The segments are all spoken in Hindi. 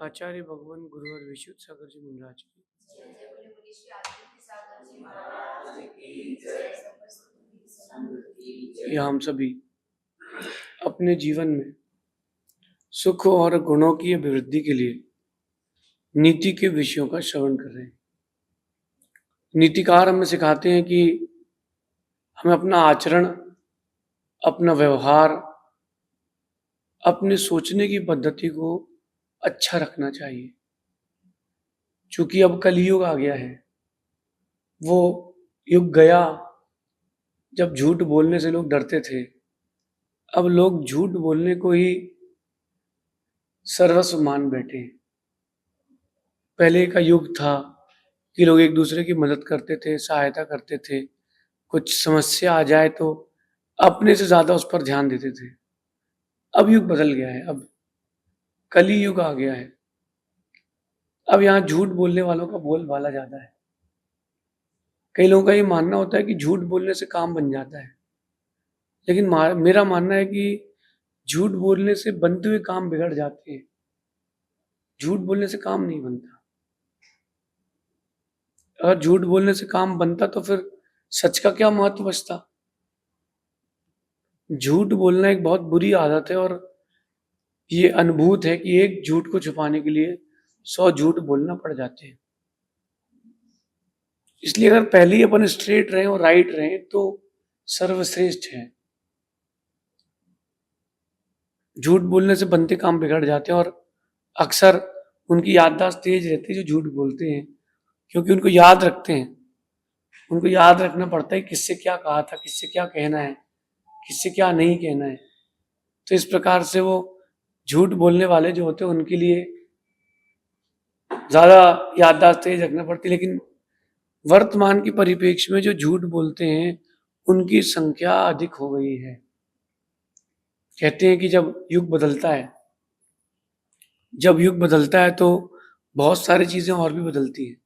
आचार्य भगवान गुरु और विशुद्ध सागर जी महाराज की या हम सभी अपने जीवन में सुख और गुणों की अभिवृद्धि के लिए नीति के विषयों का श्रवण कर रहे हैं। नीतिकार हमें सिखाते हैं कि हमें अपना आचरण, अपना व्यवहार, अपने सोचने की पद्धति को अच्छा रखना चाहिए। चूंकि अब कलयुग आ गया है, वो युग गया जब झूठ बोलने से लोग डरते थे। अब लोग झूठ बोलने को ही सर्वस्व मान बैठे हैं। पहले का युग था कि लोग एक दूसरे की मदद करते थे, सहायता करते थे। कुछ समस्या आ जाए तो अपने से ज्यादा उस पर ध्यान देते थे। अब युग बदल गया है, अब कली युग आ गया है। अब यहाँ झूठ बोलने वालों का बोलबाला ज्यादा है। कई लोगों का ये मानना होता है कि झूठ बोलने से काम बन जाता है, लेकिन मेरा मानना है कि झूठ बोलने से बनते हुए काम बिगड़ जाते हैं। झूठ बोलने से काम नहीं बनता। अगर झूठ बोलने से काम बनता तो फिर सच का क्या महत्व बचता। झूठ बोलना एक बहुत बुरी आदत है और ये अनुभूत है कि एक झूठ को छुपाने के लिए 100 झूठ बोलना पड़ जाते हैं। इसलिए अगर पहले ही अपन स्ट्रेट रहे और राइट रहे तो सर्वश्रेष्ठ है। झूठ बोलने से बनते काम बिगड़ जाते हैं और अक्सर उनकी याददाश्त तेज रहती है जो झूठ बोलते हैं, क्योंकि उनको याद रखते हैं। उनको याद रखना पड़ता है किससे क्या कहा था, किससे क्या कहना है, किससे क्या नहीं कहना है। तो इस प्रकार से वो झूठ बोलने वाले जो होते हैं उनके लिए ज्यादा याददाश्त तेज रखना पड़ती है। लेकिन वर्तमान के परिप्रेक्ष्य में जो झूठ बोलते हैं उनकी संख्या अधिक हो गई है। कहते हैं कि जब युग बदलता है तो बहुत सारी चीजें और भी बदलती हैं।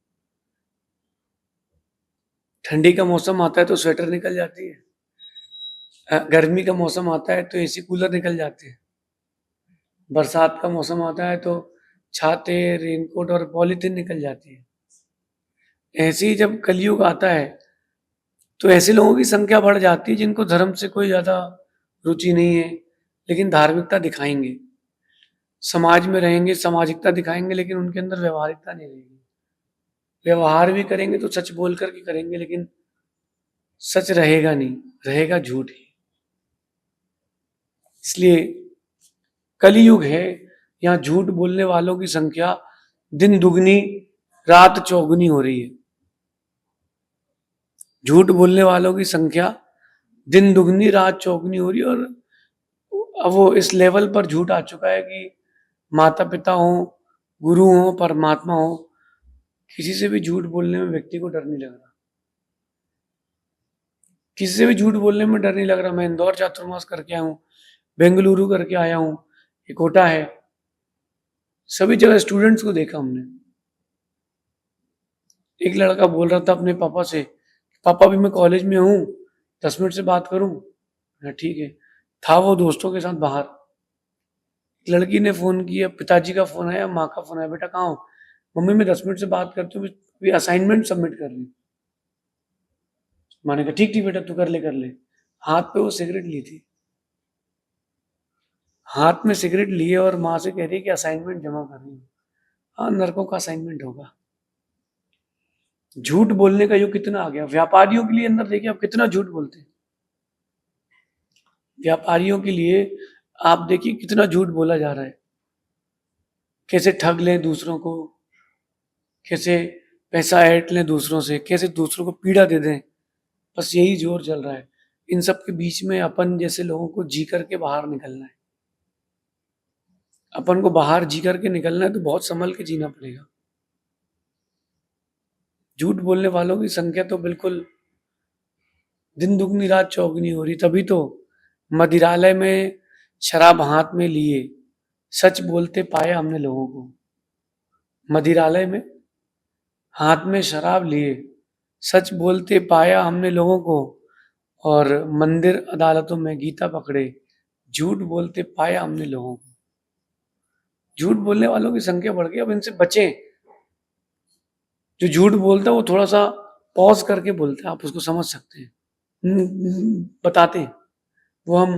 ठंडी का मौसम आता है तो स्वेटर निकल जाती है। गर्मी का मौसम आता है तो एसी कूलर निकल जाते हैं। बरसात का मौसम आता है तो छाते, रेनकोट और पॉलीथीन निकल जाती है। ऐसे ही जब कलयुग आता है तो ऐसे लोगों की संख्या बढ़ जाती है जिनको धर्म से कोई ज्यादा रुचि नहीं है, लेकिन धार्मिकता दिखाएंगे, समाज में रहेंगे, सामाजिकता दिखाएंगे, लेकिन उनके अंदर व्यवहारिकता नहीं रहेगी। व्यवहार भी करेंगे तो सच बोल करके करेंगे, लेकिन सच रहेगा नहीं, रहेगा झूठ ही। इसलिए कलयुग है, यहाँ झूठ बोलने वालों की संख्या दिन दुगनी रात चौगुनी हो रही है। झूठ बोलने वालों की संख्या दिन दुगनी रात चौगुनी हो रही है। और अब वो इस लेवल पर झूठ आ चुका है कि माता पिता हो, गुरु हो, परमात्मा हो, किसी से भी झूठ बोलने में व्यक्ति को डर नहीं लग रहा। किसी से भी झूठ बोलने में डर नहीं लग रहा। मैं इंदौर चातुर्मास करके आया हूँ, बेंगलुरु करके आया हूँ, ये कोटा है, सभी जगह स्टूडेंट्स को देखा हमने। एक लड़का बोल रहा था अपने पापा से, पापा भी मैं कॉलेज में हूँ, 10 मिनट से बात करूँ? ठीक है। था वो दोस्तों के साथ बाहर। लड़की ने फोन किया, पिताजी का फोन आया, माँ का फोन आया, बेटा कहाँ हो? मम्मी मैं 10 मिनट से बात करती हूँ, अभी असाइनमेंट सबमिट कर रही हूँ। मैंने कहा ठीक ठीक बेटा, तू कर ले। हाथ पे वो सिगरेट ली थी, हाथ में सिगरेट लिए और माँ से कह रही कि असाइनमेंट जमा कर रही हूँ। हाँ, नरकों का असाइनमेंट होगा। झूठ बोलने का युग कितना आ गया। व्यापारियों के लिए अंदर देखिए आप कितना झूठ बोलते हैं। व्यापारियों के लिए आप देखिए कितना झूठ बोला जा रहा है। कैसे ठग लें दूसरों को, कैसे पैसा ऐंठ लें दूसरों से, कैसे दूसरों को पीड़ा दे दें, बस यही जोर चल रहा है। इन सब के बीच में अपन जैसे लोगों को जी करके बाहर निकलना है। अपन को बाहर जी करके निकलना है तो बहुत संभल के जीना पड़ेगा। झूठ बोलने वालों की संख्या तो बिल्कुल दिन दुगनी रात चौगुनी हो रही। तभी तो मदिरालय में शराब हाथ में लिए सच बोलते पाया हमने लोगों को। मदिरालय में हाथ में शराब लिए सच बोलते पाया हमने लोगों को, और मंदिर अदालतों में गीता पकड़े झूठ बोलते पाया हमने लोगों को। झूठ बोलने वालों की संख्या बढ़ गई, अब इनसे बचें। जो झूठ बोलता है वो थोड़ा सा पॉज करके बोलता है, आप उसको समझ सकते हैं। बताते हैं। वो हम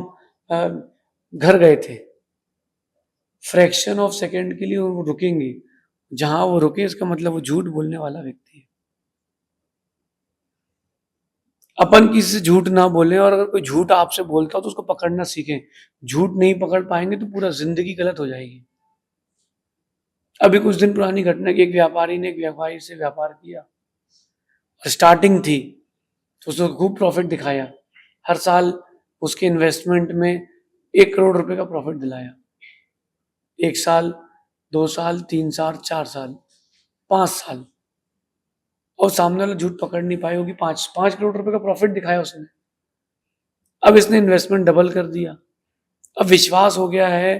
घर गए थे, फ्रैक्शन ऑफ सेकेंड के लिए वो रुकेंगे, जहां वो रुके इसका मतलब वो झूठ बोलने वाला व्यक्ति है। अपन किसी से झूठ ना बोले, और अगर कोई झूठ आपसे बोलता हो तो उसको पकड़ना सीखें। झूठ नहीं पकड़ पाएंगे तो पूरा जिंदगी गलत हो जाएगी। अभी कुछ दिन पुरानी घटना की, एक व्यापारी ने एक व्यापारी से व्यापार किया, स्टार्टिंग थी तो उसने खूब प्रॉफिट दिखाया। हर साल उसके इन्वेस्टमेंट में 1 करोड़ रुपए का प्रॉफिट दिलाया। 1 साल, 2 साल, 3 साल, 4 साल, 5 साल, और सामने वाला झूठ पकड़ नहीं पाए होगी। 5 करोड़ रुपए का प्रॉफिट दिखाया उसने। अब इसने इन्वेस्टमेंट डबल कर दिया। अब विश्वास हो गया है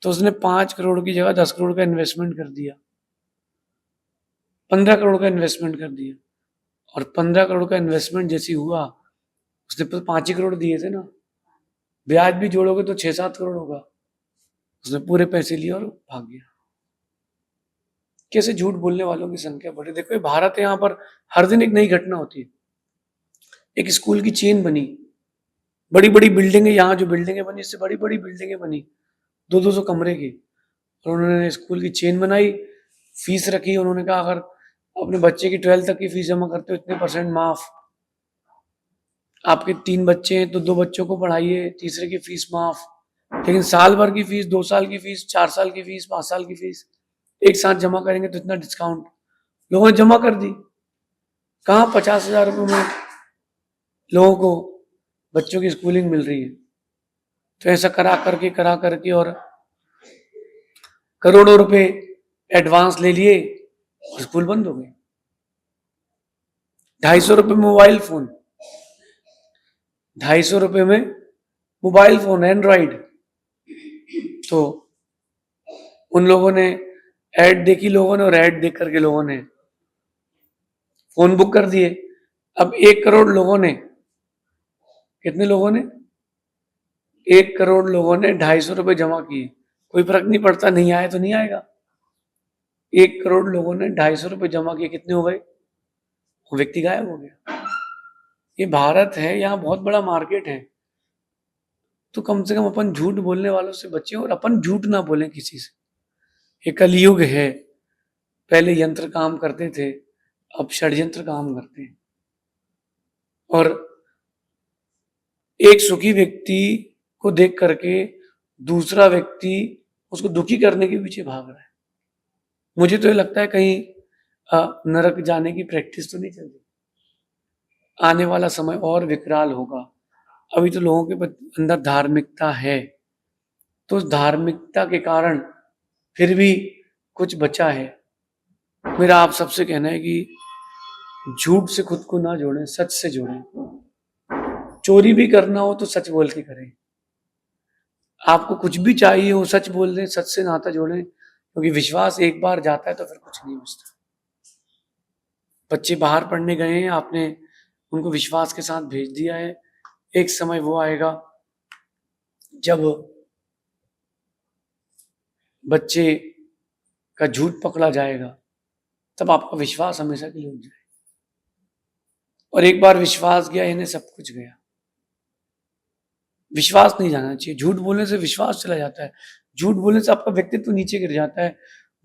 तो उसने 5 करोड़ की जगह 10 करोड़ का इन्वेस्टमेंट कर दिया, 15 करोड़ का इन्वेस्टमेंट कर दिया। और 15 करोड़ का इन्वेस्टमेंट जैसी हुआ, उसने 5 ही करोड़ दिए थे ना, ब्याज भी जोड़ोगे तो 6-7 करोड़ होगा। उसने पूरे पैसे लिए और भाग गया। कैसे झूठ बोलने वालों की संख्या बढ़ी। देखो ये भारत है, यहाँ पर हर दिन एक नई घटना होती है। एक स्कूल की चेन बनी, बड़ी बड़ी बिल्डिंगें, यहाँ जो बिल्डिंगें बनी इससे बड़ी बड़ी बिल्डिंगें बनी, 200-200 कमरे की। और उन्होंने स्कूल की चेन बनाई, फीस रखी। उन्होंने कहा अगर अपने बच्चे की 12th तक की फीस जमा करते हो इतने % माफ, आपके 3 बच्चे हैं तो 2 बच्चों को पढ़ाइए, तीसरे की फीस माफ। लेकिन साल भर की फीस, 2 साल की फीस, 4 साल की फीस, 5 साल की फीस एक साथ जमा करेंगे तो इतना डिस्काउंट। लोगों ने जमा कर दी। कहाँ 50,000 रुपये में लोगों को बच्चों की स्कूलिंग मिल रही है। तो ऐसा करा करके और करोड़ों रुपए एडवांस ले लिए और स्कूल बंद हो गए। 250 रुपये मोबाइल फोन, 250 रुपये में मोबाइल फोन एंड्रॉइड। तो उन लोगों ने ऐड देखी, लोगों ने, और ऐड देख करके लोगों ने फोन बुक कर दिए। अब 1 करोड़ लोगों ने, कितने लोगों ने, 1 करोड़ लोगों ने 250 रुपये जमा किए। कोई फर्क नहीं पड़ता, नहीं आए तो नहीं आएगा। 1 करोड़ लोगों ने 250 रुपये जमा किए, कितने हो गए, वो व्यक्ति गायब हो गया। ये भारत है, यहाँ बहुत बड़ा मार्केट है। तो कम से कम अपन झूठ बोलने वालों से बचें और अपन झूठ ना बोलें किसी से। ये कलयुग है, पहले यंत्र काम करते थे, अब षड्यंत्र काम करते हैं। और एक सुखी व्यक्ति को देख करके दूसरा व्यक्ति उसको दुखी करने के पीछे भाग रहा है। मुझे तो ये लगता है कहीं नरक जाने की प्रैक्टिस तो नहीं चल रही। आने वाला समय और विकराल होगा। अभी तो लोगों के अंदर धार्मिकता है, तो उस धार्मिकता के कारण फिर भी कुछ बचा है। मेरा आप सबसे कहना है कि झूठ से खुद को ना जोड़ें, सच से जोड़ें। चोरी भी करना हो तो सच बोल के करें। आपको कुछ भी चाहिए हो सच बोल दें, सच से नाता जोड़ें, क्योंकि विश्वास एक बार जाता है तो फिर कुछ नहीं बचता। बच्चे बाहर पढ़ने गए हैं, आपने उनको विश्वास के साथ भेज दिया है। एक समय वो आएगा जब बच्चे का झूठ पकड़ा जाएगा, तब आपका विश्वास हमेशा के लिए उठ जाएगा। और एक बार विश्वास गया, इन्हें सब कुछ गया। विश्वास नहीं जाना चाहिए। झूठ बोलने से विश्वास चला जाता है। झूठ बोलने से आपका व्यक्तित्व नीचे गिर जाता है।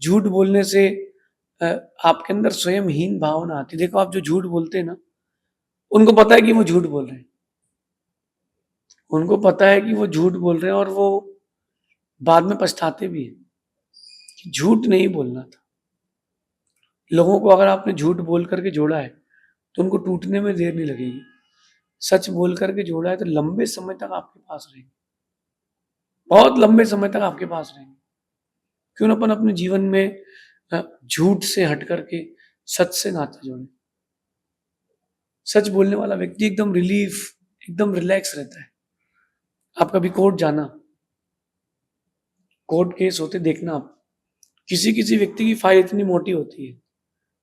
झूठ बोलने से आपके अंदर स्वयं हीन भावना आती है। देखो आप जो झूठ बोलते हैं ना, उनको पता है कि वो झूठ बोल रहे हैं, उनको पता है कि वो झूठ बोल रहे हैं, और वो बाद में पछताते भी हैं कि झूठ नहीं बोलना था। लोगों को अगर आपने झूठ बोल करके जोड़ा है तो उनको टूटने में देर नहीं लगेगी। सच बोल करके जोड़ा है तो लंबे समय तक आपके पास रहेंगे, बहुत लंबे समय तक आपके पास रहेंगे। क्यों ना अपन अपने जीवन में झूठ से हट करके सच से नाता जोड़े। सच बोलने वाला व्यक्ति एकदम रिलीफ, एकदम रिलैक्स रहता है। आप कभी कोर्ट जाना, कोर्ट केस होते देखना आप, किसी किसी व्यक्ति की फाइल इतनी मोटी होती है,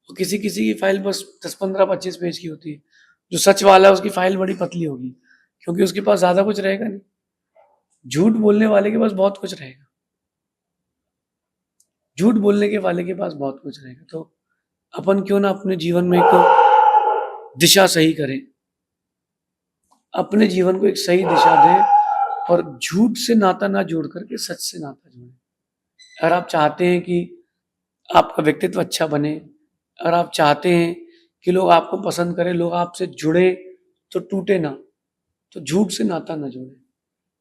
और किसी किसी की फाइल बस 10-15-25 पेज की होती है। जो सच वाला है उसकी फाइल बड़ी पतली होगी, क्योंकि उसके पास ज्यादा कुछ रहेगा नहीं। झूठ बोलने वाले के पास बहुत कुछ रहेगा। झूठ बोलने के वाले के पास बहुत कुछ रहेगा। तो अपन क्यों ना अपने जीवन में एक दिशा सही करें, अपने जीवन को एक सही दिशा दें और झूठ से नाता ना जोड़ करके सच से नाता जोड़ें। अगर आप चाहते हैं कि आपका व्यक्तित्व अच्छा बने, अगर आप चाहते हैं कि लोग आपको पसंद करें, लोग आपसे जुड़े तो टूटे ना, तो झूठ से नाता ना जोड़ें।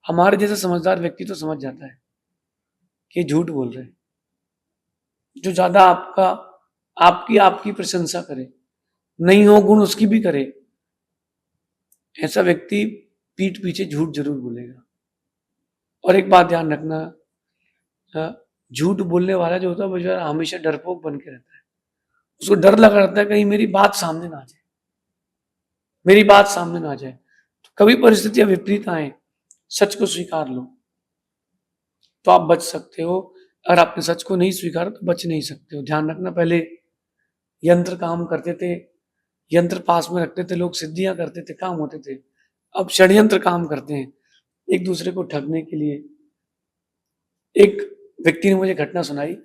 हमारे जैसा समझदार व्यक्ति तो समझ जाता है कि झूठ बोल रहे हैं। जो ज्यादा आपकी प्रशंसा करे, नहीं हो गुण उसकी भी करे, ऐसा व्यक्ति पीठ पीछे झूठ जरूर बोलेगा। और एक बात ध्यान रखना, झूठ बोलने वाला जो होता है वो जो है हमेशा डरपोक बन के रहता है। उसको डर लगा रहता है कहीं मेरी बात सामने ना आ जाए, मेरी बात सामने ना आ जाए। तो कभी परिस्थितियां विपरीत आए, सच को स्वीकार लो तो आप बच सकते हो। अगर आपने सच को नहीं स्वीकारा तो बच नहीं सकते हो। ध्यान रखना, पहले यंत्र काम करते थे, यंत्र पास में रखते थे, लोग सिद्धियां करते थे, काम होते थे। अब षड्यंत्र काम करते हैं एक दूसरे को ठगने के लिए। एक व्यक्ति ने मुझे घटना सुनाई,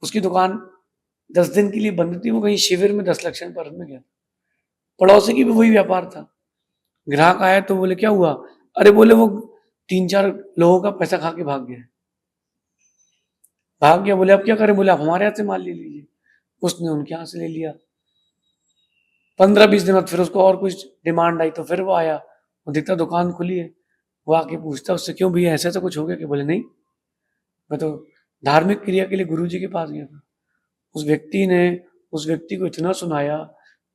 उसकी दुकान 10 दिन के लिए बंद थी, वो कहीं शिविर में 10 लक्षण पर में गया। पड़ोसी की भी वही व्यापार था। ग्राहक आया तो बोले क्या हुआ? अरे बोले वो 3-4 लोगों का पैसा खा के भाग गया। भाग गया, बोले अब क्या करें? बोले आप हमारे यहाँ से माल ले लीजिए। उसने उनके यहाँ से ले लिया। 15-20 दिन बाद फिर उसको और कुछ डिमांड आई तो फिर वो आया, वो देखता दुकान खुली है, वो आके पूछता उससे क्यों भैया ऐसा ऐसा कुछ हो गया? कि बोले नहीं, मैं तो धार्मिक क्रिया के लिए गुरुजी के पास गया था। उस व्यक्ति ने उस व्यक्ति को इतना सुनाया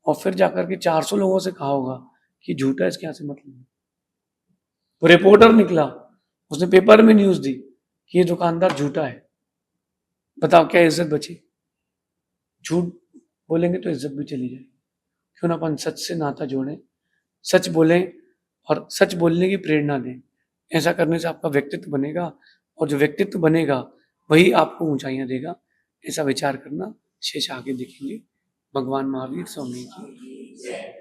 और फिर जाकर के 400 लोगों से कहा होगा कि झूठा, इसके यहाँ से मत लेना। वो रिपोर्टर निकला, उसने पेपर में न्यूज दी कि ये दुकानदार झूठा है। बताओ क्या इज्जत बची? झूठ बोलेंगे तो इज्जत भी चली जाएगी। क्यों ना अपन सच से नाता जोड़ें, सच बोलें और सच बोलने की प्रेरणा दें। ऐसा करने से आपका व्यक्तित्व बनेगा और जो व्यक्तित्व बनेगा वही आपको ऊंचाइयां देगा। ऐसा विचार करना, शेष आगे देखेंगे। भगवान महावीर स्वामी की।